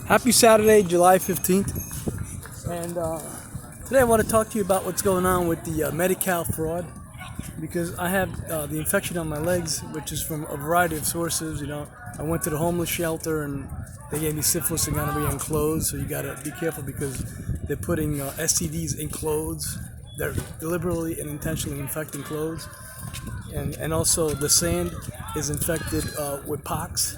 Happy Saturday, July 15th. And today I want to talk to you about what's going on with the Medi-Cal fraud, because I have the infection on my legs, which is from a variety of sources. You know, I went to the homeless shelter and they gave me syphilis and gonorrhea in clothes, so you gotta be careful because they're putting STDs in clothes. They're deliberately and intentionally infecting clothes. And also the sand is infected with pox.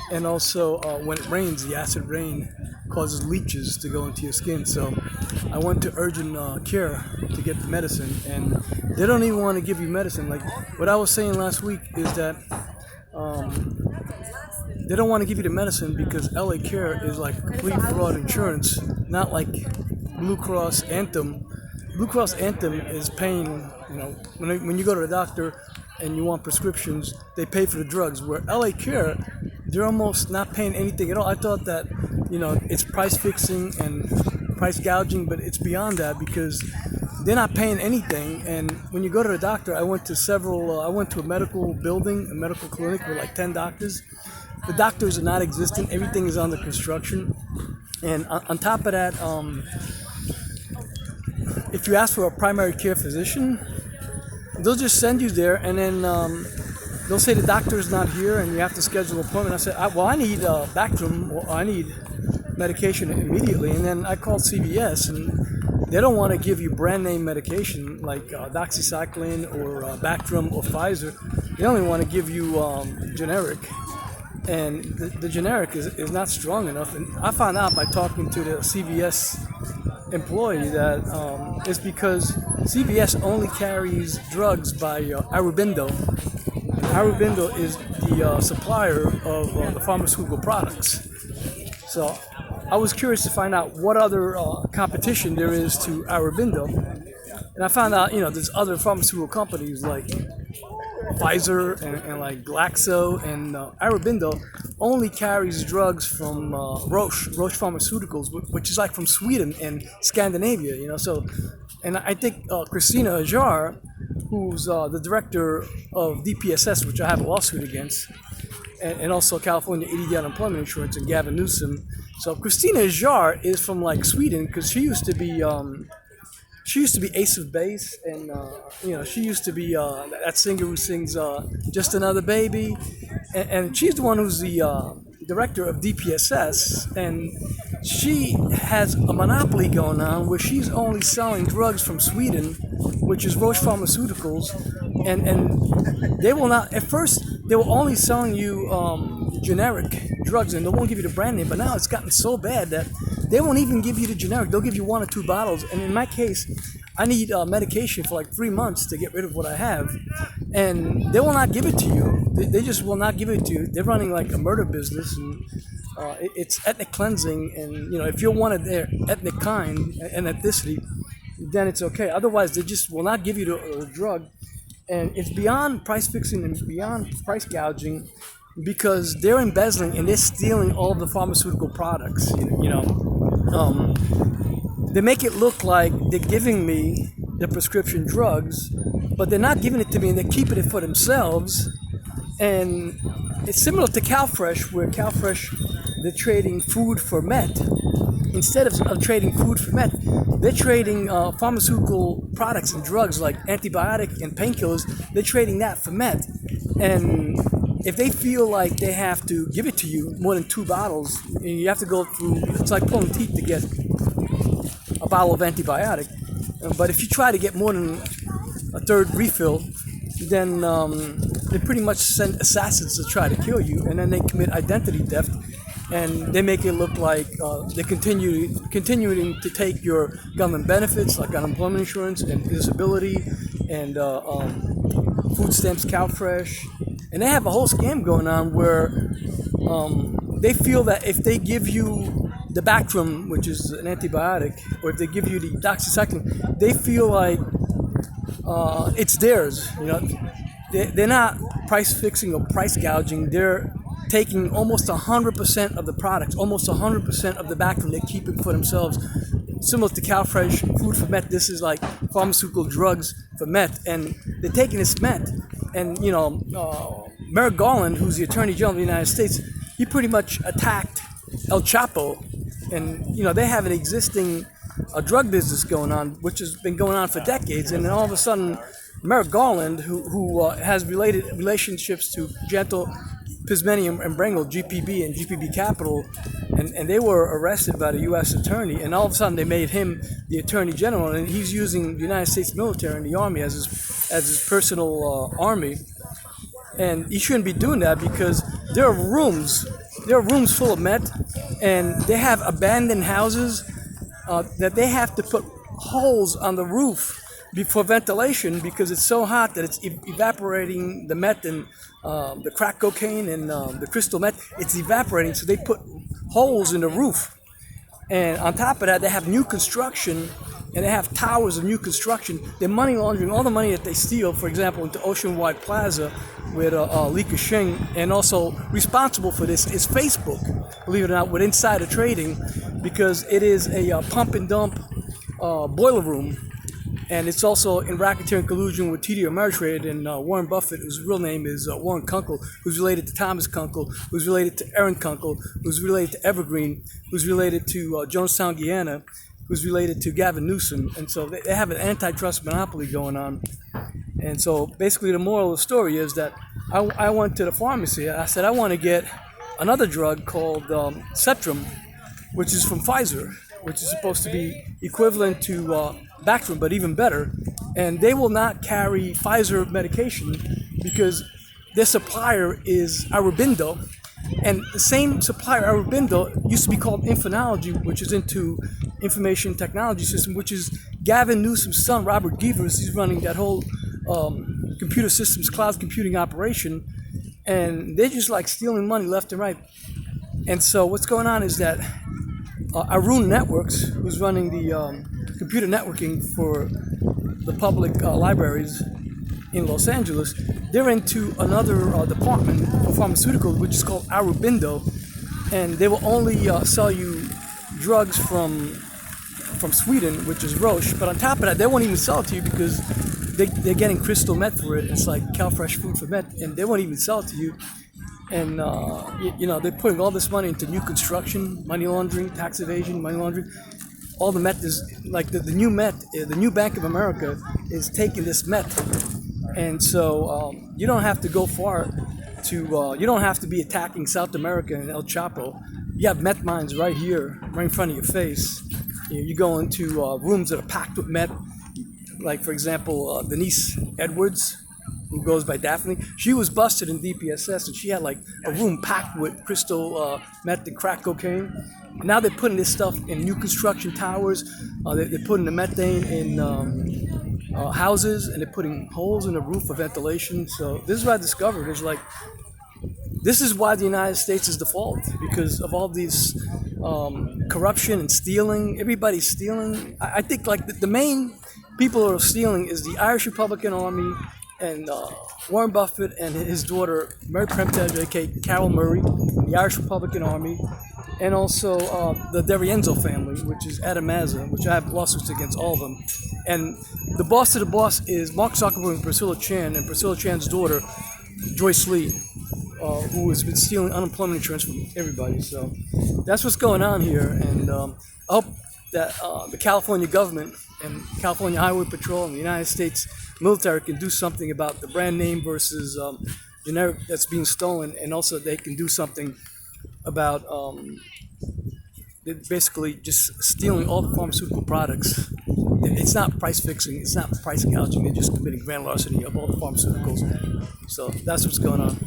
And also when it rains, the acid rain causes leeches to go into your skin. So I went to urgent care to get medicine, and they don't even want to give you medicine. Like what I was saying last week is that they don't want to give you the medicine because LA Care is like complete fraud insurance, not like Blue Cross Anthem. Blue Cross Anthem is paying, you know, when you go to the doctor and you want prescriptions, they pay for the drugs. Where LA Care, they're almost not paying anything at all. I thought that, you know, it's price fixing and price gouging, but it's beyond that because they're not paying anything. And when you go to the doctor, I went to I went to a medical building, a medical clinic with like 10 doctors. The doctors are not existent. Everything is under construction. And on top of that, if you ask for a primary care physician, they'll just send you there, and then they'll say the doctor is not here and you have to schedule an appointment. I said, well, I need Bactrim, or I need medication immediately. And then I called CVS, and they don't want to give you brand name medication like doxycycline or Bactrim or Pfizer. They only want to give you generic. And the generic is not strong enough. And I found out by talking to the CVS employee that it's because CVS only carries drugs by ARUBINDO. ARUBINDO is the supplier of the pharmaceutical products. So I was curious to find out what other competition there is to ARUBINDO. And I found out, you know, there's other pharmaceutical companies like Pfizer and like Glaxo, and ARUBINDO only carries drugs from Roche Pharmaceuticals, which is like from Sweden and Scandinavia, you know. So, and I think Christina Ajar, who's the director of DPSS, which I have a lawsuit against, and also California ADD unemployment insurance, and Gavin Newsom. So Christina Ajar is from like Sweden because she used to be Ace of Base, and you know, she used to be that singer who sings "Just Another Baby," and she's the one who's the director of DPSS, and she has a monopoly going on where she's only selling drugs from Sweden, which is Roche Pharmaceuticals, and they will not. At first, they were only selling you generic drugs, and they won't give you the brand name. But now it's gotten so bad that they won't even give you the generic. They'll give you 1 or 2 bottles. And in my case, I need medication for like 3 months to get rid of what I have. And they will not give it to you. They just will not give it to you. They're running like a murder business. And it's ethnic cleansing. And, you know, if you're one of their ethnic kind and ethnicity, then it's okay. Otherwise, they just will not give you the drug. And it's beyond price fixing and beyond price gouging, because they're embezzling and they're stealing all the pharmaceutical products. You know, they make it look like they're giving me the prescription drugs, but they're not giving it to me, and they're keeping it for themselves. And it's similar to CalFresh, where CalFresh, they're trading food for meth. Instead of trading food for meth, they're trading pharmaceutical products and drugs like antibiotic and painkillers. They're trading that for meth. And if they feel like they have to give it to you more than 2 bottles, you have to go through, it's like pulling teeth to get a bottle of antibiotic. But if you try to get more than a 3rd refill, then they pretty much send assassins to try to kill you, and then they commit identity theft, and they make it look like they're continuing to take your government benefits like unemployment insurance and disability and food stamps, CalFresh. And they have a whole scam going on where they feel that if they give you the Bactrim, which is an antibiotic, or if they give you the doxycycline, they feel like it's theirs. You know, they're not price fixing or price gouging. They're taking almost 100% of the products, almost 100% of the Bactrim. They keep it for themselves. Similar to CalFresh, food for meth. This is like pharmaceutical drugs for meth, and they're taking this meth. And you know, Merrick Garland, who's the Attorney General of the United States, he pretty much attacked El Chapo, and they have an existing drug business going on, which has been going on for decades, and then all of a sudden, Merrick Garland, who has related relationships to Gentle, Pismeni, and Brangle, GPB and GPB Capital, and they were arrested by the U.S. attorney, and all of a sudden they made him the attorney general, and he's using the United States military and the army as his personal army, and he shouldn't be doing that because there are rooms full of meth, and they have abandoned houses that they have to put holes on the roof for ventilation because it's so hot that it's evaporating the meth and the crack cocaine and the crystal meth. It's evaporating, so they put holes in the roof. And on top of that, they have new construction, and they have towers of new construction. They're money laundering all the money that they steal, for example, into Oceanwide Plaza with Li Ka-shing, and also responsible for this is Facebook, believe it or not, with insider trading, because it is a pump and dump boiler room, and it's also in racketeering collusion with TD Ameritrade and Warren Buffett, whose real name is Warren Kunkel, who's related to Thomas Kunkel, who's related to Aaron Kunkel, who's related to Evergreen, who's related to Jonestown, Guyana, who's related to Gavin Newsom, and so they have an antitrust monopoly going on. And so basically the moral of the story is that I went to the pharmacy. I said I want to get another drug called Cetrim, which is from Pfizer, which is supposed to be equivalent to Bactrim, but even better. And they will not carry Pfizer medication because their supplier is ARUBINDO. And the same supplier, ARUBINDO, used to be called Infonology, which is into information technology system, which is Gavin Newsom's son, Robert Givers. He's running that whole computer systems, cloud computing operation. And they're just like stealing money left and right. And so what's going on is that Arun Networks, who's running the computer networking for the public libraries in Los Angeles, they're into another department for pharmaceuticals, which is called ARUBINDO, and they will only sell you drugs from Sweden, which is Roche. But on top of that, they won't even sell it to you because they're getting crystal meth for it. It's like CalFresh food for meth, and they won't even sell it to you. And they're putting all this money into new construction, money laundering, tax evasion, money laundering. All the meth is like the new meth. The new Bank of America is taking this meth, and so you don't have to go far to. You don't have to be attacking South America and El Chapo. You have meth mines right here, right in front of your face. You go into rooms that are packed with meth. Like for example, Denise Edwards, who goes by Daphne, she was busted in DPSS, and she had like a room packed with crystal meth and crack cocaine. And now they're putting this stuff in new construction towers. They're putting the methane in houses, and they're putting holes in the roof for ventilation. So this is what I discovered. It's like, this is why the United States is default, because of all these corruption and stealing. Everybody's stealing. I think like the main people who are stealing is the Irish Republican Army, and Warren Buffett and his daughter, Mary PREMTAJ, aka Carol Murray, the Irish Republican Army, and also the DeRienzo family, which is Adam Mazza, which I have lawsuits against all of them. And the boss of the boss is Mark Zuckerberg and Priscilla Chan, and Priscilla Chan's daughter, Joyce Lee, who has been stealing unemployment insurance from everybody. So that's what's going on here, and I hope that the California government and California Highway Patrol and the United States military can do something about the brand name versus generic that's being stolen, and also they can do something about basically just stealing all the pharmaceutical products. It's not price fixing, it's not price gouging, they're just committing grand larceny of all the pharmaceuticals. So that's what's going on.